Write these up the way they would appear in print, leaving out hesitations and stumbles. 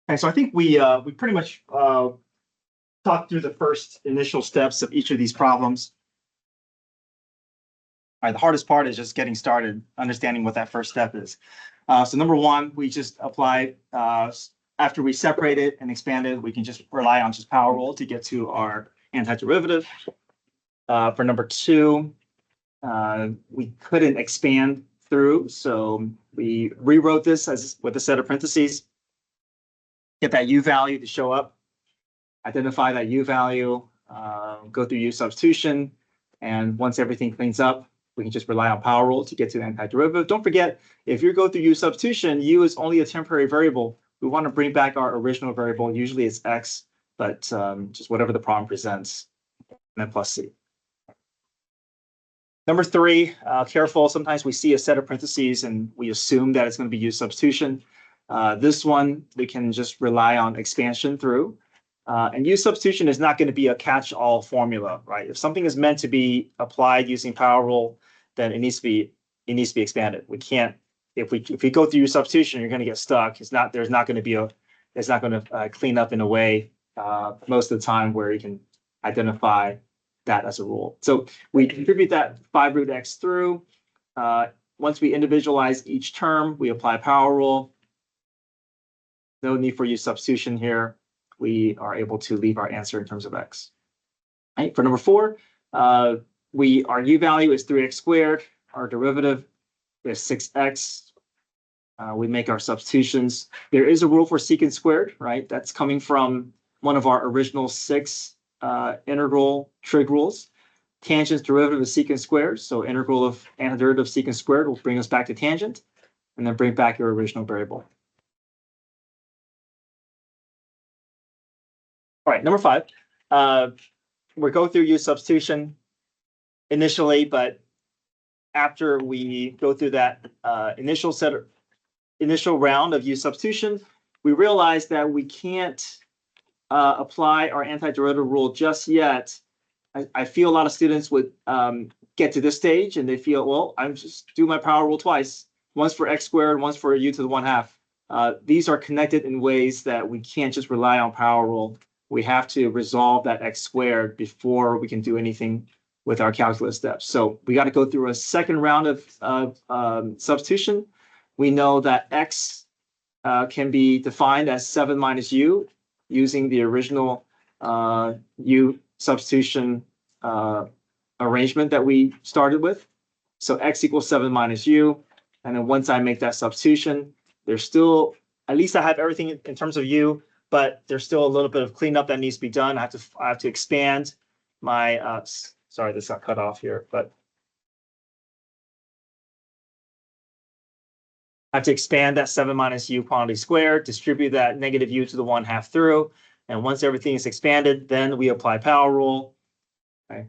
And so I think we pretty much talked through the first initial steps of each of these problems. All right, the hardest part is just getting started, understanding what that first step is. So number one, we just apply, after we separate it and expand it, we can just rely on just power rule to get to our antiderivative. For number two, we couldn't expand through, so we rewrote this as with a set of parentheses, get that u value to show up, identify that u value, go through u substitution, and once everything cleans up, we can just rely on power rule to get to the antiderivative. Don't forget, if you go through u substitution, u is only a temporary variable. We want to bring back our original variable. Usually it's x, but just whatever the problem presents, and then plus c. Number three, careful. Sometimes we see a set of parentheses and we assume that it's going to be u substitution. This one, we can just rely on expansion through. And u substitution is not going to be a catch-all formula, right? If something is meant to be applied using power rule, then it needs to be expanded. We can't, if we go through u substitution, you're going to get stuck. It's not going to clean up in a way most of the time where you can identify that as a rule. So we contribute that 5 root x through. Once we individualize each term, we apply power rule. No need for u substitution here. We are able to leave our answer in terms of x. Right? For number four, our u value is 3x squared. Our derivative is 6x. We make our substitutions. There is a rule for secant squared, right? That's coming from one of our original 6 integral trig rules. Tangent's derivative is secant squared. So integral of antiderivative of secant squared will bring us back to tangent, and then bring back your original variable. All right, number 5. We'll go through u substitution initially, but after we go through that initial round of u substitution, we realize that we can't apply our antiderivative rule just yet. I feel a lot of students would get to this stage and they feel, well, I'm just do my power rule twice, once for x squared, once for u to the 1/2. These are connected in ways that we can't just rely on power rule. We have to resolve that x squared before we can do anything with our calculus steps. So we got to go through a second round of substitution. We know that x can be defined as 7 minus u using the original u substitution arrangement that we started with. So x equals 7 minus u. And then once I make that substitution, there's still, at least I have everything in terms of u, but there's still a little bit of cleanup that needs to be done. I have to expand my, sorry, this got cut off here, but I have to expand that 7 minus u quantity squared, distribute that negative u to the 1/2 through. And once everything is expanded, then we apply power rule. Okay.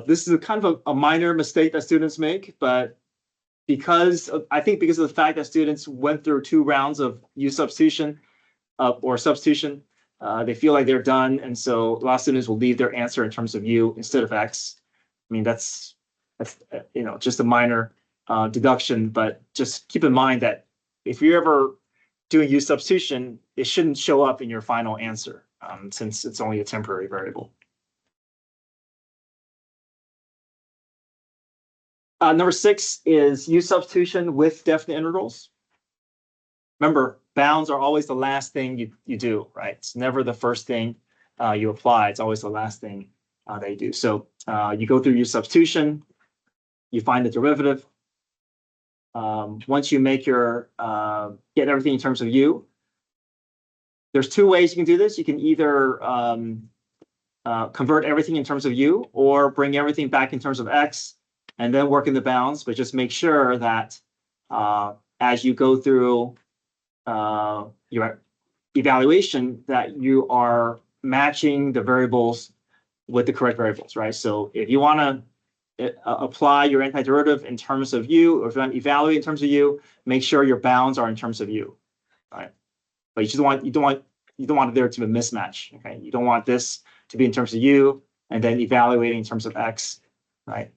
This is a kind of a minor mistake that students make, but I think because of the fact that students went through 2 rounds of u substitution, or substitution, they feel like they're done, and so a lot of students will leave their answer in terms of u instead of x. I mean, that's just a minor deduction, but just keep in mind that if you're ever doing u substitution, it shouldn't show up in your final answer since it's only a temporary variable. Number 6 is u substitution with definite integrals. Remember, bounds are always the last thing you do, right? It's never the first thing you apply. It's always the last thing that you do. So you go through your substitution, you find the derivative. Once you make your get everything in terms of u, there's 2 ways you can do this. You can either convert everything in terms of u, or bring everything back in terms of x, and then work in the bounds. But just make sure that as you go through your evaluation, that you are matching the variables with the correct variables, right? So if you want to apply your antiderivative in terms of u, or if you want to evaluate in terms of u, make sure your bounds are in terms of u, right? But you don't want there to be a mismatch, okay? You don't want this to be in terms of u and then evaluating in terms of x, right?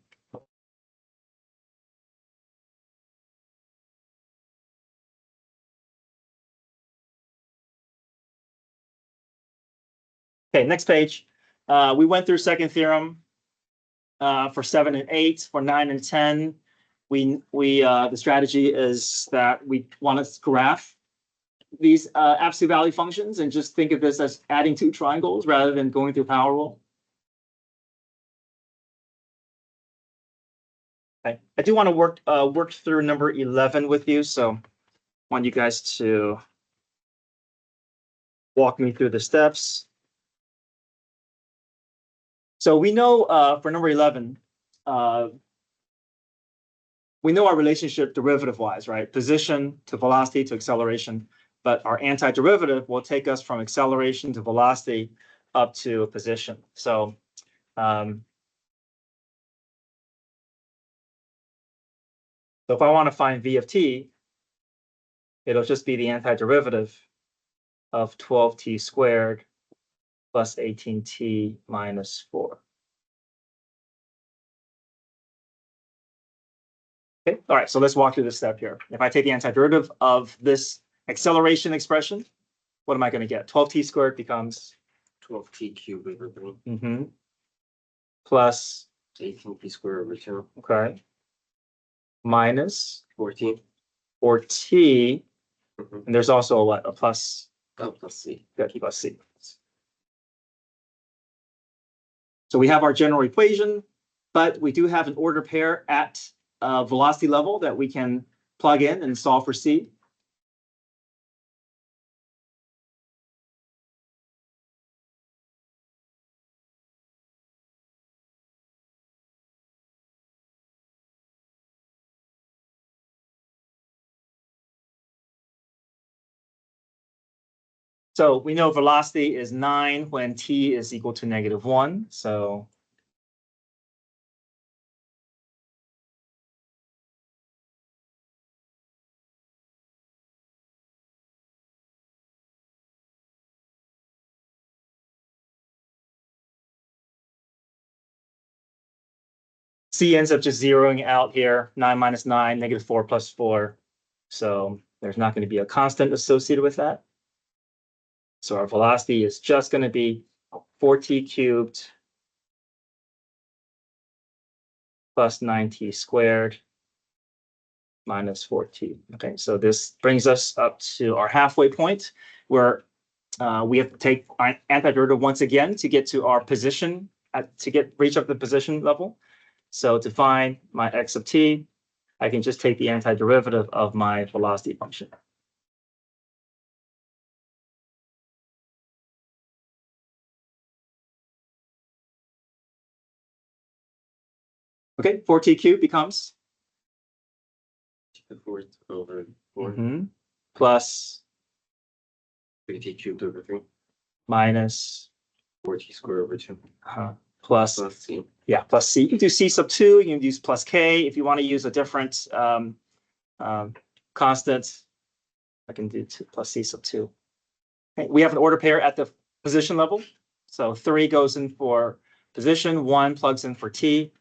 Okay, next page. We went through second theorem for 7 and 8. For 9 and 10, the strategy is that we want to graph these absolute value functions and just think of this as adding two triangles rather than going through power rule. Okay. I do want to work through number 11 with you, so I want you guys to walk me through the steps. So we know for number 11, we know our relationship derivative-wise, right? Position to velocity to acceleration, but our antiderivative will take us from acceleration to velocity up to a position. So if I want to find v of t, it'll just be the antiderivative of 12t squared plus 18t minus 4. Okay, all right, so let's walk through this step here. If I take the antiderivative of this acceleration expression, what am I going to get? 12t squared becomes 12t cubed over 3 plus 18t squared over 2. Okay, minus 14. 4t, Mhm. and there's also a what? A plus. Oh, plus c. Good, plus c. So we have our general equation, but we do have an order pair at velocity level that we can plug in and solve for c. So we know velocity is 9 when t is equal to -1. So c ends up just zeroing out here. 9 minus 9, -4 plus 4. So there's not going to be a constant associated with that. So our velocity is just going to be 4t cubed plus 9t squared minus 4t. Okay, so this brings us up to our halfway point where we have to take our antiderivative once again to get to our position, reach up the position level. So to find my x of t, I can just take the antiderivative of my velocity function. Okay, 4t cubed becomes 4 over 4. Plus 3t cubed over 3. minus 4t squared over 2. Plus c. Yeah, plus c. You can do c sub 2. You can use plus k. If you want to use a different constant, I can do plus c sub 2. Okay, we have an order pair at the position level. So 3 goes in for position, 1 plugs in for t.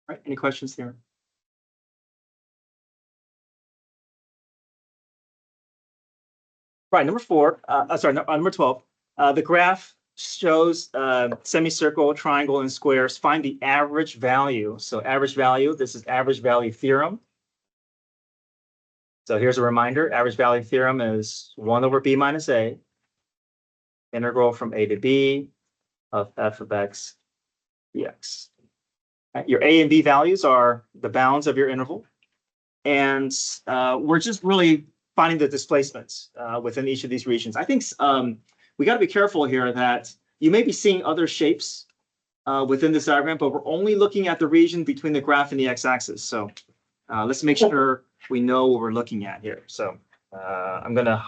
All right, any questions here? Right, number 4, number 12. The graph shows semicircle, triangle, and squares. Find the average value. So average value, this is average value theorem. So here's a reminder, average value theorem is 1 over b minus a, integral from a to b of f of x dx. Your a and b values are the bounds of your interval. And we're just really finding the displacements within each of these regions. I think we got to be careful here that you may be seeing other shapes within this diagram, but we're only looking at the region between the graph and the x-axis. So let's make sure we know what we're looking at here. So I'm gonna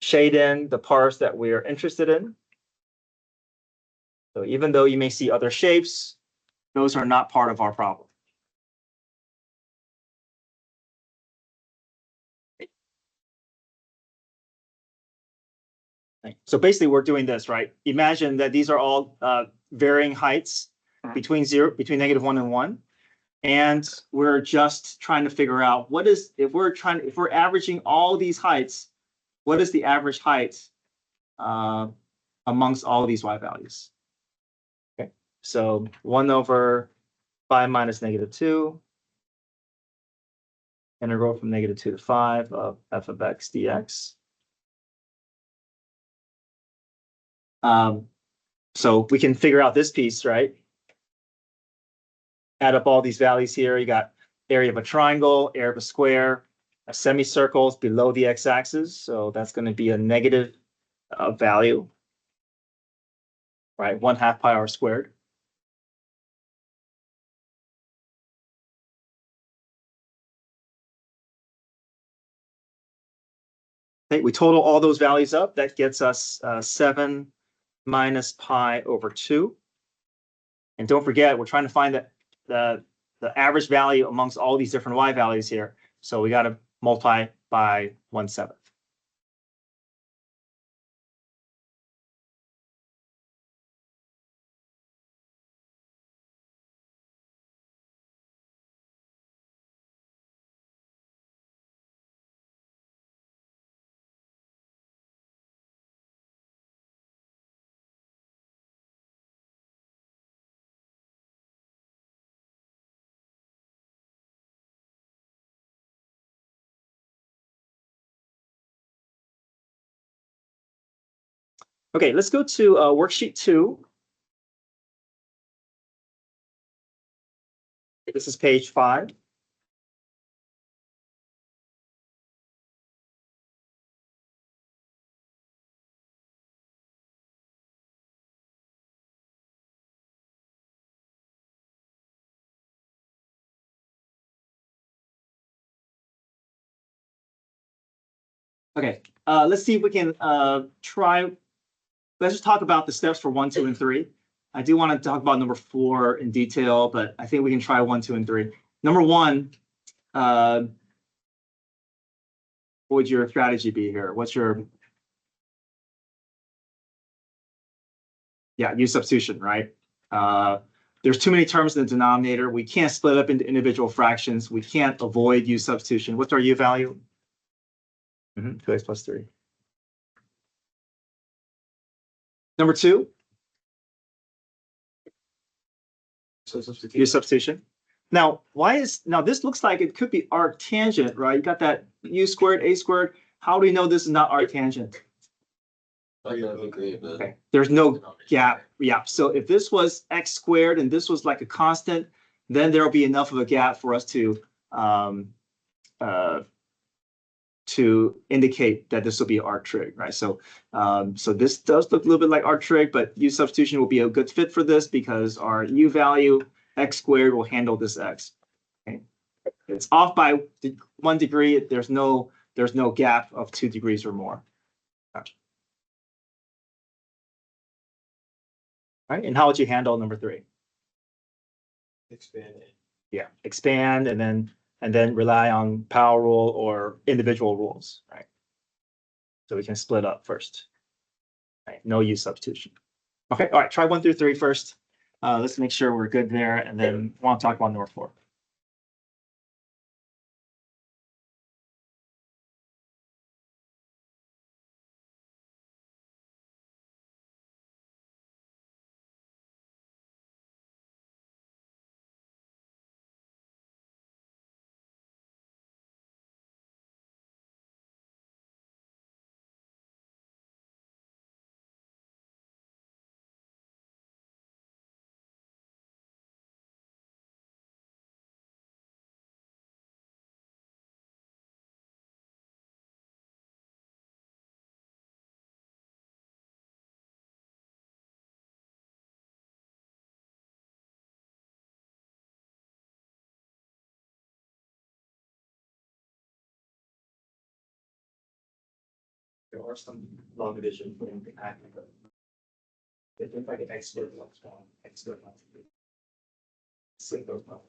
shade in the parts that we are interested in. So even though you may see other shapes, those are not part of our problem. So basically we're doing this, right? Imagine that these are all varying heights between -1 and 1. And we're just trying to figure out what is, if we're averaging all these heights, what is the average height amongst all of these y values? Okay, so 1/5 minus -2, integral from -2 to 5 of f of x dx. So we can figure out this piece, right? Add up all these values here. You got area of a triangle, area of a square, a semicircle is below the x-axis, so that's going to be a negative value, right? 1/2 pi r squared. Okay, we total all those values up. That gets us 7 minus pi over 2. And don't forget, we're trying to find the average value amongst all these different y values here. So we got to multiply by 1/7. Okay, let's go to worksheet 2. This is page 5. Okay, let's see if we can try. Let's just talk about the steps for 1, 2, and 3. I do want to talk about number 4 in detail, but I think we can try 1, 2, and 3. Number 1, what would your strategy be here? What's your, use substitution, right? There's too many terms in the denominator. We can't split up into individual fractions. We can't avoid use substitution. What's our u value? 2x plus 3. Number 2, use substitution. Now, this looks like it could be arc tangent, right? You got that u squared, a squared. How do we know this is not arc tangent? Okay, there's no gap. Yeah, so if this was x squared and this was like a constant, then there'll be enough of a gap for us to indicate that this will be arc trig, right? So, so this does look a little bit like arc trig, but u substitution will be a good fit for this because our u value x squared will handle this x. Okay, it's off by 1 degree. There's no gap of 2 degrees or more. Gotcha. All right, and how would you handle number 3? Expand it. Yeah, expand and then rely on power rule or individual rules, right? So we can split up first. Right, no use substitution. Okay, all right, try 1 through 3 first. Let's make sure we're good there, and then we'll talk about number 4. There are some long division for the active. It looks like an expert looks one, expert one. Single one.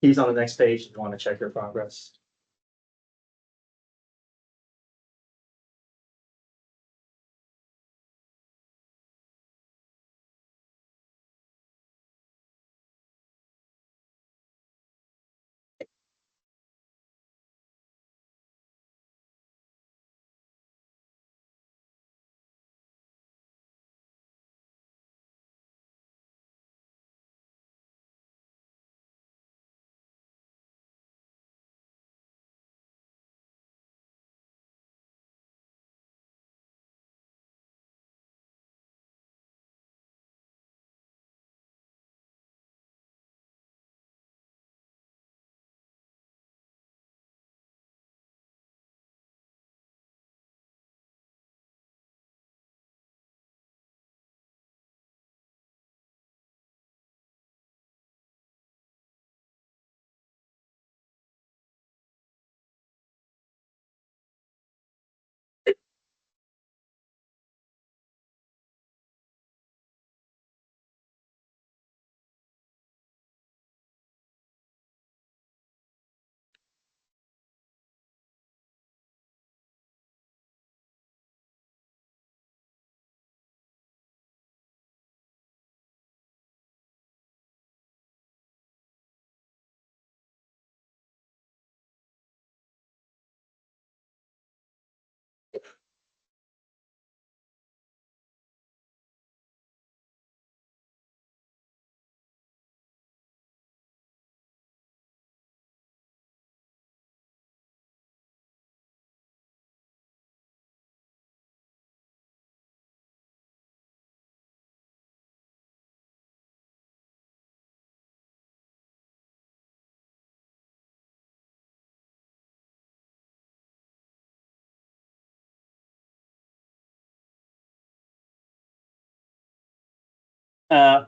He's on the next page if you want to check your progress.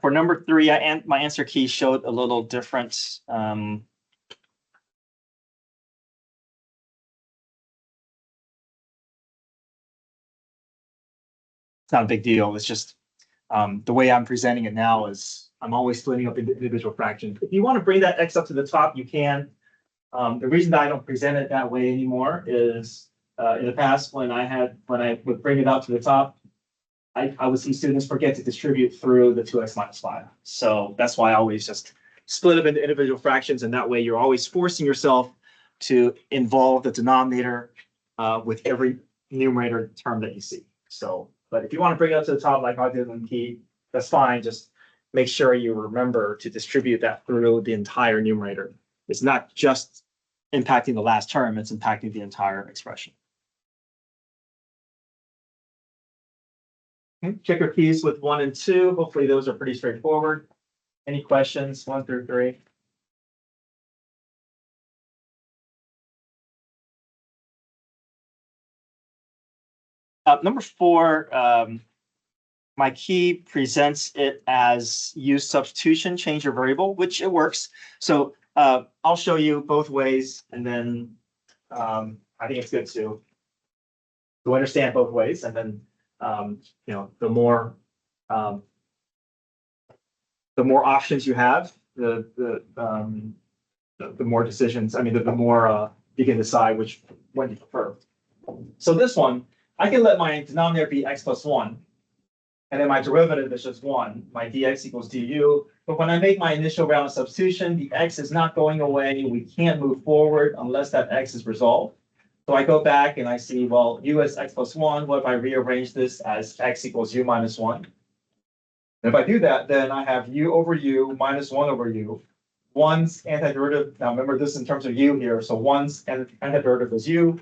For number three, my answer key showed a little different. It's not a big deal. It's just the way I'm presenting it now is I'm always splitting up into individual fractions. If you want to bring that x up to the top, you can. The reason that I don't present it that way anymore is in the past when I would bring it up to the top, I would see students forget to distribute through the 2x minus 5. So that's why I always just split up into individual fractions, and that way you're always forcing yourself to involve the denominator with every numerator term that you see. So, but if you want to bring it up to the top like I did in key, that's fine. Just make sure you remember to distribute that through the entire numerator. It's not just impacting the last term, it's impacting the entire expression. Check your keys with 1 and 2. Hopefully those are pretty straightforward. Any questions, 1 through 3? Number 4, my key presents it as use substitution, change your variable, which it works. So I'll show you both ways, and then I think it's good to understand both ways, and then the more options you have, the more decisions. I mean, the more you can decide which one you prefer. So this one, I can let my denominator be x plus 1, and then my derivative is just 1. My dx equals du. But when I make my initial round of substitution, the x is not going away. We can't move forward unless that x is resolved. So I go back and I see, well, u is x plus 1. What if I rearrange this as x equals u minus 1? And if I do that, then I have u over u minus 1 over u. 1's antiderivative, now remember this in terms of u here, so 1's antiderivative is u.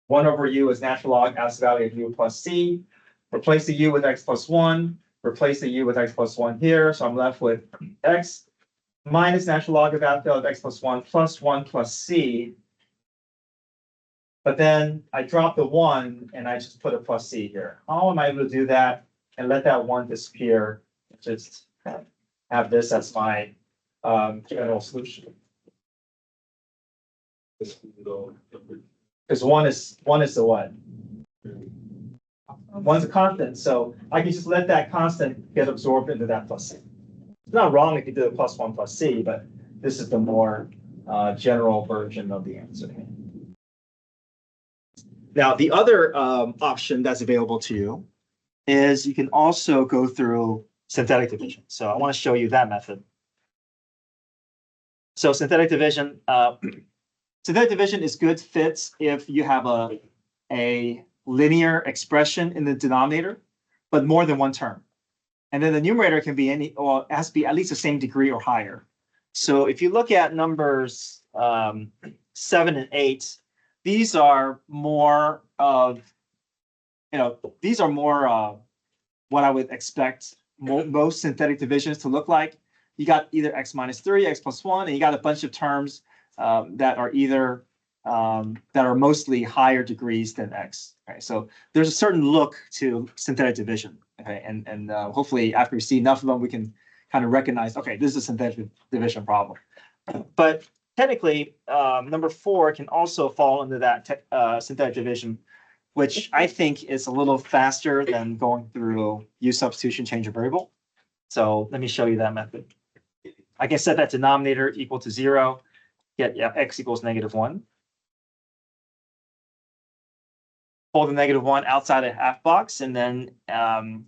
1 over u is natural log absolute value of u plus c. Replace the u with x plus 1. Replace the u with x plus 1 here, so I'm left with x minus natural log of alpha of x plus 1 plus c. But then I drop the 1 and I just put a plus c here. How am I able to do that and let that 1 disappear? Just have this as my general solution. Because one is the what? One's a constant, so I can just let that constant get absorbed into that plus c. It's not wrong if you do a plus 1 plus c, but this is the more general version of the answer. Now, the other option that's available to you is you can also go through synthetic division. So I want to show you that method. So synthetic division is good fits if you have a linear expression in the denominator, but more than one term. And then the numerator can be any, or it has to be at least the same degree or higher. So if you look at numbers 7 and 8, these are more of, these are more what I would expect most synthetic divisions to look like. You got either x minus 3, x plus 1, and you got a bunch of terms that are either that are mostly higher degrees than x. Okay, so there's a certain look to synthetic division. Okay, and hopefully after we see enough of them, we can kind of recognize, okay, this is a synthetic division problem. But technically, number 4 can also fall into that synthetic division, which I think is a little faster than going through use substitution, change a variable. So let me show you that method. I can set that denominator equal to 0, get x equals -1. Pull the -1 outside a half box, and then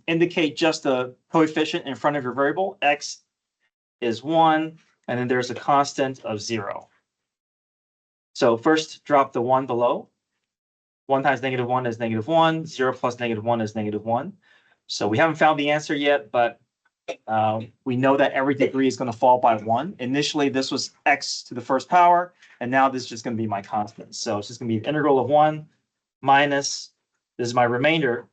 indicate just the coefficient in front of your variable. X is 1, and then there's a constant of 0. So first drop the 1 below. 1 times -1 is -1. 0 plus -1 is -1. So we haven't found the answer yet, but we know that every degree is going to fall by 1. Initially, this was x to the first power, and now this is just going to be my constant. So it's just going to be an integral of 1 minus, this is my remainder,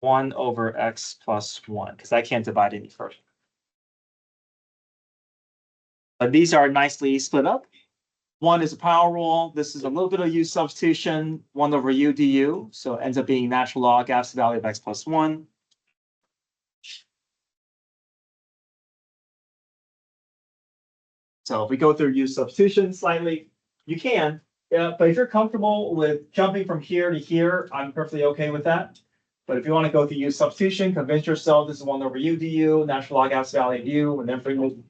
1 over x plus 1, because I can't divide any further. But these are nicely split up. 1 is a power rule. This is a little bit of u substitution, 1 over u du. So it ends up being natural log absolute value of x plus 1. So if we go through use substitution slightly, you can. But if you're comfortable with jumping from here to here, I'm perfectly okay with that. But if you want to go through use substitution, convince yourself this is 1 over u du, natural log absolute value of u, and then bring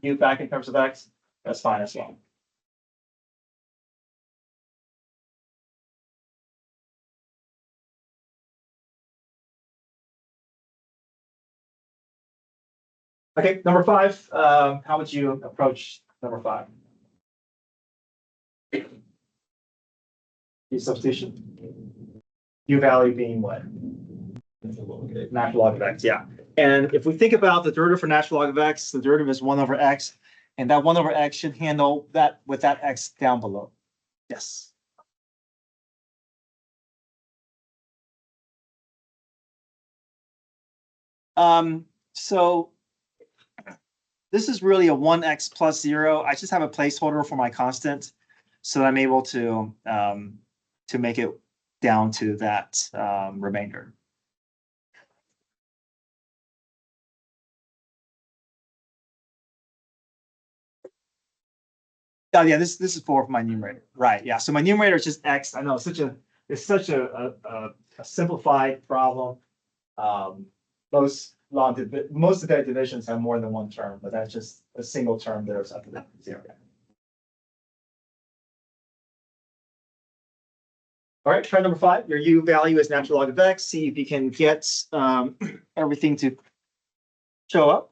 u back in terms of x, that's fine as well. Okay, number 5. How would you approach number 5? Use substitution. U value being what? Natural log of x, yeah. And if we think about the derivative for natural log of x, the derivative is 1 over x, and that 1 over x should handle that with that x down below. Yes. So this is really a 1x plus 0. I just have a placeholder for my constant, so that I'm able to make it down to that remainder. Oh yeah, this is for my numerator, right? Yeah, so my numerator is just x. I know it's such a simplified problem. Most of the divisions have more than one term, but that's just a single term there is after that 0. All right, try number 5. Your u value is natural log of x. See if you can get everything to show up.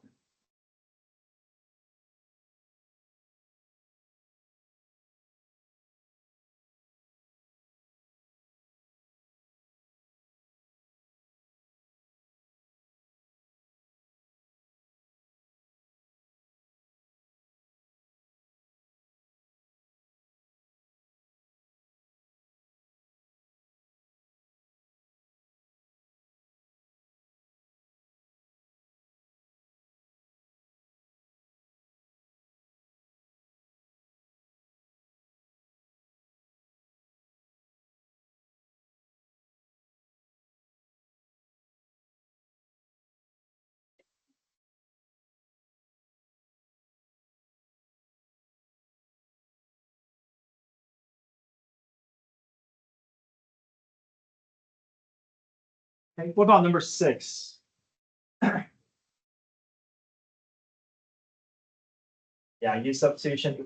Okay, what about number 6? Yeah, use substitution.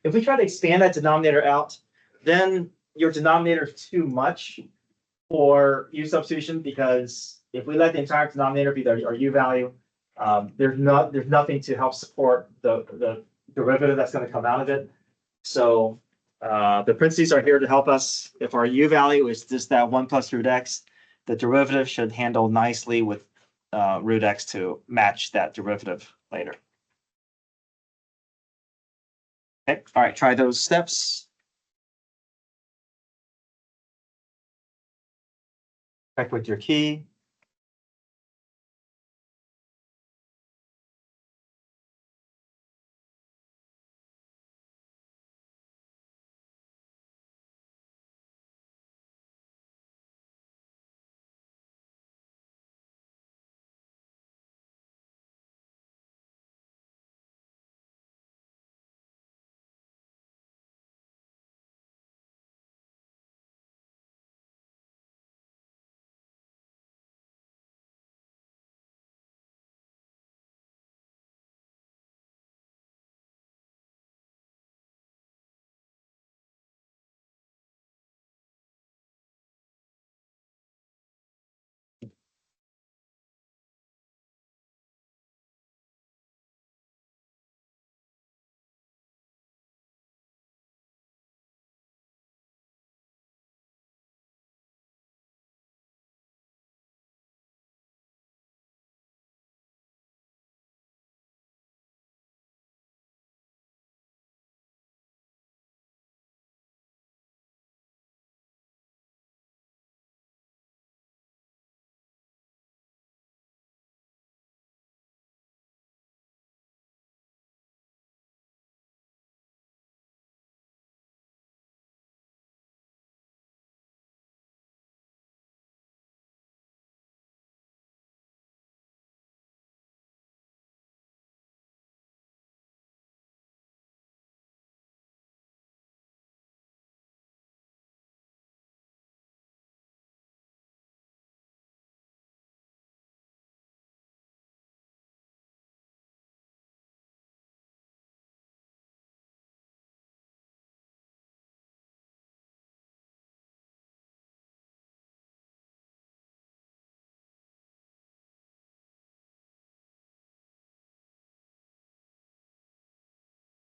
If we try to expand that denominator out, then your denominator is too much for u substitution, because if we let the entire denominator be our u value, there's nothing to help support the derivative that's going to come out of it. So the parentheses are here to help us. If our u value is just that 1 plus root x, the derivative should handle nicely with root x to match that derivative later. Okay, all right, try those steps. Check with your key.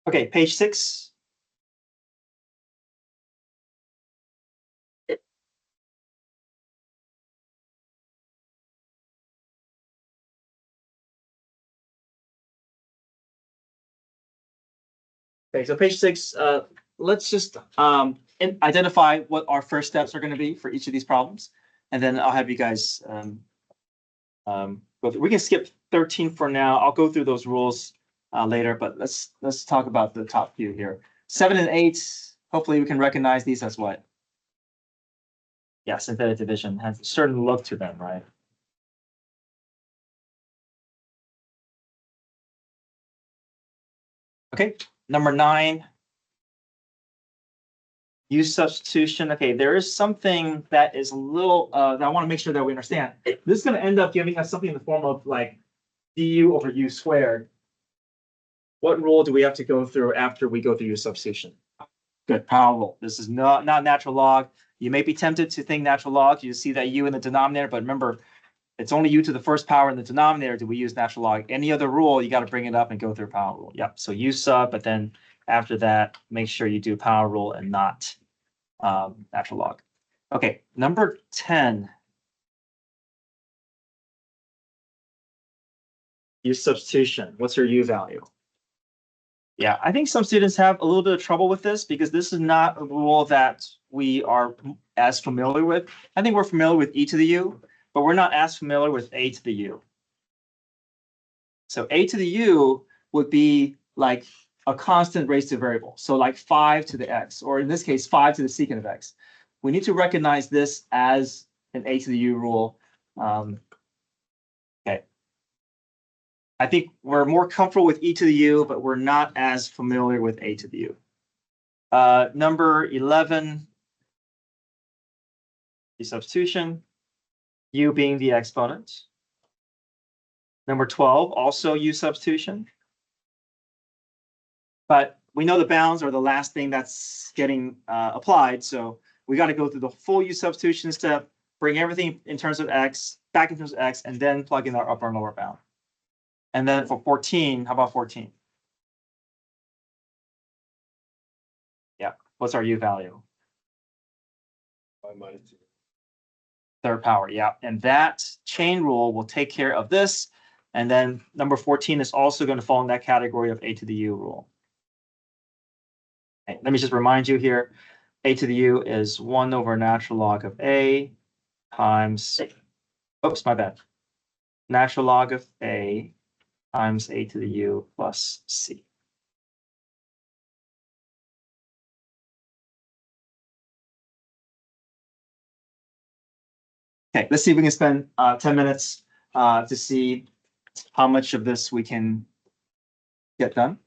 Okay, page 6. Okay, so page 6, let's just identify what our first steps are going to be for each of these problems. And then I'll have you guys go through. We can skip 13 for now. I'll go through those rules later, but let's talk about the top few here. 7 and 8, hopefully we can recognize these as what? Yeah, synthetic division has a certain look to them, right? Okay, number 9. Use substitution. Okay, there is something that is a little that I want to make sure that we understand. This is going to end up giving us something in the form of like du over u squared. What rule do we have to go through after we go through use substitution? Good, power rule. This is not natural log. You may be tempted to think natural log. You see that u in the denominator, but remember, it's only u to the first power in the denominator. Do we use natural log? Any other rule, you got to bring it up and go through power rule. Yep. So u sub, but then after that, make sure you do power rule and not natural log. Okay, number 10. Use substitution. What's your u value? Yeah, I think some students have a little bit of trouble with this because this is not a rule that we are as familiar with. I think we're familiar with e to the u, but we're not as familiar with a to the u. So a to the u would be like a constant raised to variable. So like 5 to the x, or in this case, 5 to the secant of x. We need to recognize this as an a to the u rule. Okay. I think we're more comfortable with e to the u, but we're not as familiar with a to the u. Number 11, the substitution. U being the exponent. Number 12, also U substitution. But we know the bounds are the last thing that's getting applied, so we got to go through the full U substitution step, bring everything in terms of X, back in terms of X, and then plug in our upper and lower bound. And then for 14, how about 14? Yeah, what's our U value? Third power, yeah. And that chain rule will take care of this. And then number 14 is also going to fall in that category of A to the U rule. Okay, let me just remind you here, A to the U is 1 over natural log of A times, oops, my bad. Natural log of A times A to the U plus C. Okay, let's see if we can spend 10 minutes to see how much of this we can get done.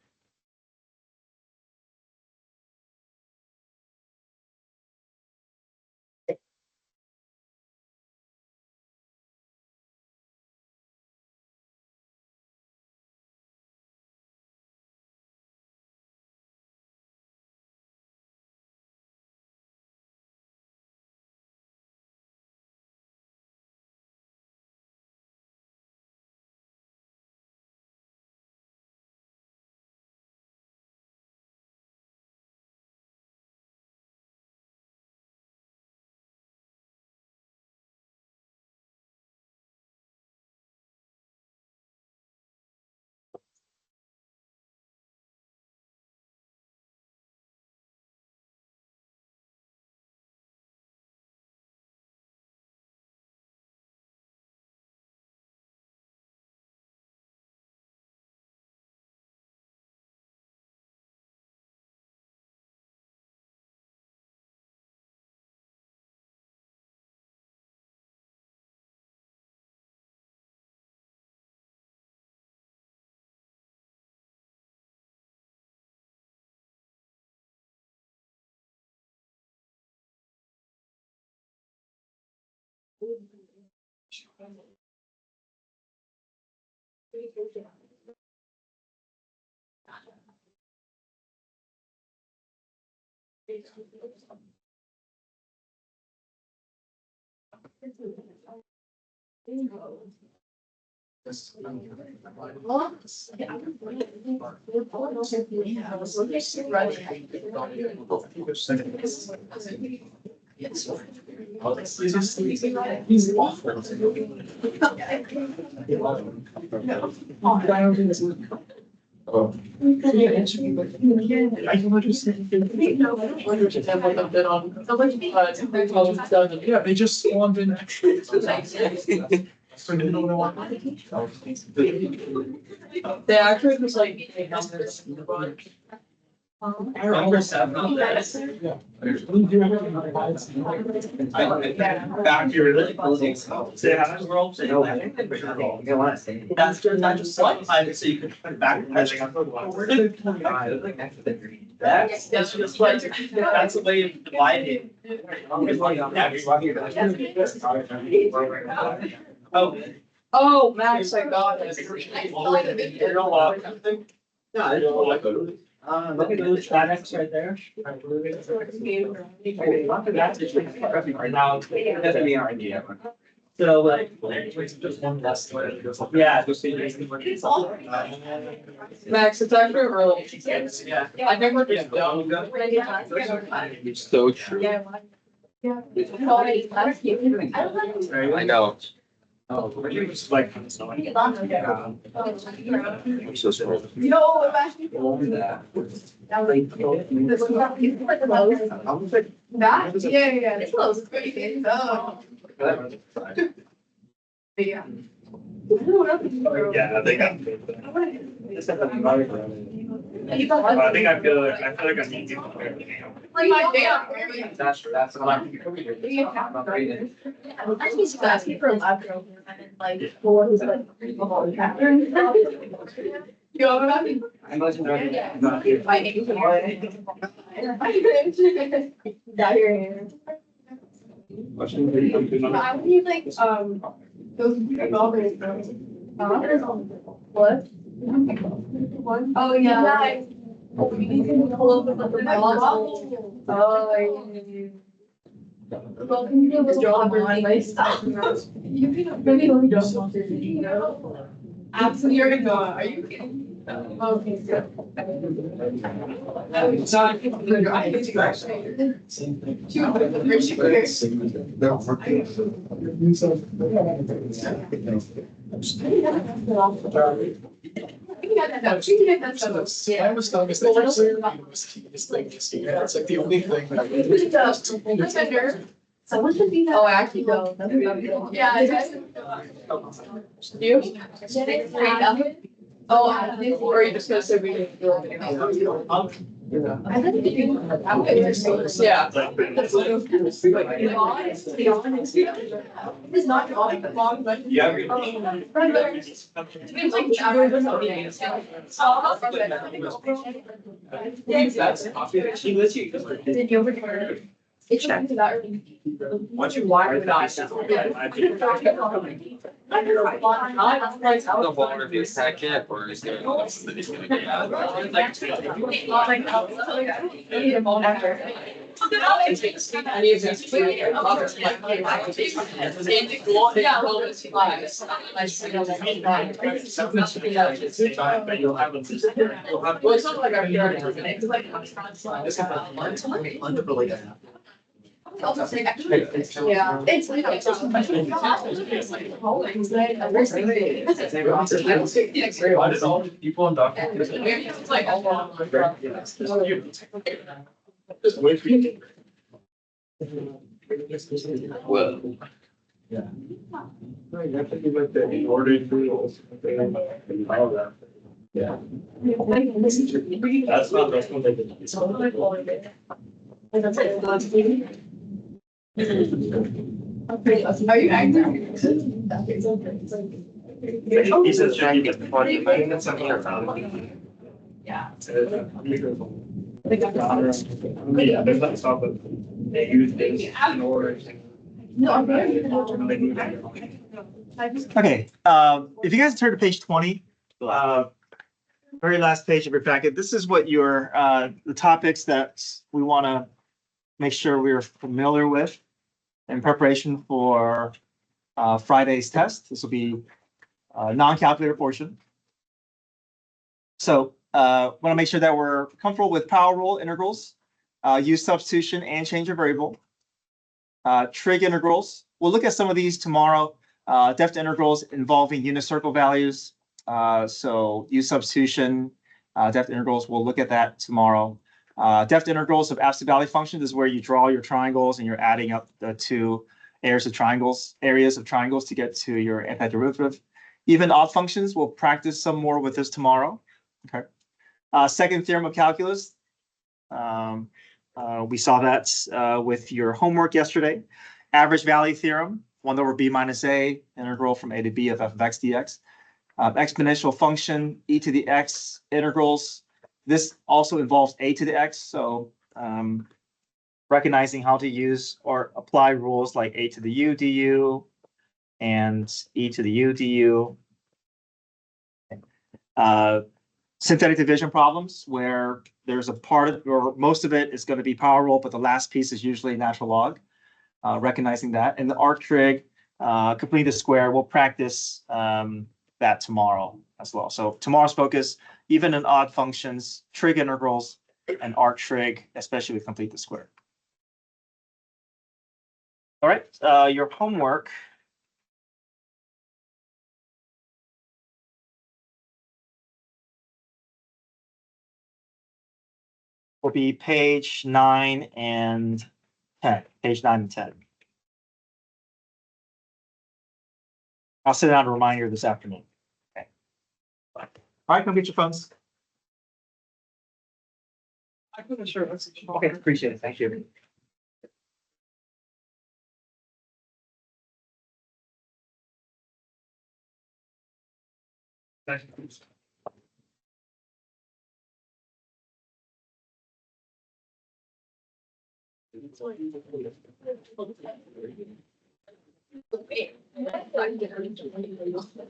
Yeah, they just spawned in. They actually was like. I remember seven. Back here. Say how much world? That's just not just one time, so you could put it back. That's just like, that's the way of dividing. Oh, Max, I got it. Yeah, I don't like it. Look at those products right there. Now, that's the idea. So like, just one less. Yeah. Max, it's actually really. Yeah. I never just don't. It's so true. I know. Oh, just like. I'm so sorry. Yeah, it's close. It's pretty good. Yeah. Yeah, they got. I think I feel like I need to. Like my damn. That's what I'm. I just asking for a lab girl and then like four who's like the whole chapter. You know what I mean? Got your hair. I would need like, those revolvers. What? Oh, yeah. Oh, you can pull over the revolver. Oh, yeah. Well, can you do a job or my stuff? You can maybe only do something. Absolutely, you're gonna go. Are you kidding? Okay, good. I was telling us that it's like, it's like the only thing that. Someone should be. Oh, I actually don't. Yeah, I guess. You? Oh, I did. Or you just gonna say we didn't do it. I didn't do it. Yeah. To be honest, it's not long, but. Yeah. She lets you. Did you over? It's back to that. Once you wire it out. The whole review packet, or is there? Well, it's not like I'm here. Yeah. It's like. Why did all the people in documents? It's like. Just wait for you. Well. In order to. Yeah. That's what they did. Are you angry? He says, should you get the party? I think that's something. Yeah. Yeah, there's that stuff that they use things in order to. No, I'm Okay, if you guys turn to page 20, very last page of your packet, this is what your, the topics that we want to make sure we're familiar with in preparation for Friday's test. This will be non-calculator portion. So want to make sure that we're comfortable with power rule integrals, use substitution and change of variable, trig integrals. We'll look at some of these tomorrow. Depth integrals involving unit circle values. So use substitution, depth integrals, we'll look at that tomorrow. Depth integrals of absolute value functions is where you draw your triangles and you're adding up the two areas of triangles to get to your antiderivative. Even odd functions, we'll practice some more with this tomorrow. Okay. Second theorem of calculus. We saw that with your homework yesterday. Average value theorem, 1 over b minus a, integral from a to b of f of x dx. Exponential function, e to the x integrals. This also involves a to the x, so recognizing how to use or apply rules like a to the u du and e to the u du. Synthetic division problems where there's a part of, or most of it is going to be power rule, but the last piece is usually natural log. Recognizing that. And the arc trig, complete the square, we'll practice that tomorrow as well. So tomorrow's focus, even in odd functions, trig integrals, and arc trig, especially with complete the square. All right, your homework. Will be page 9 and 10, page 9 and 10. I'll send out a reminder this afternoon. Okay. All right, come get your phones. I couldn't sure. Okay, appreciate it. Thank you. Wait.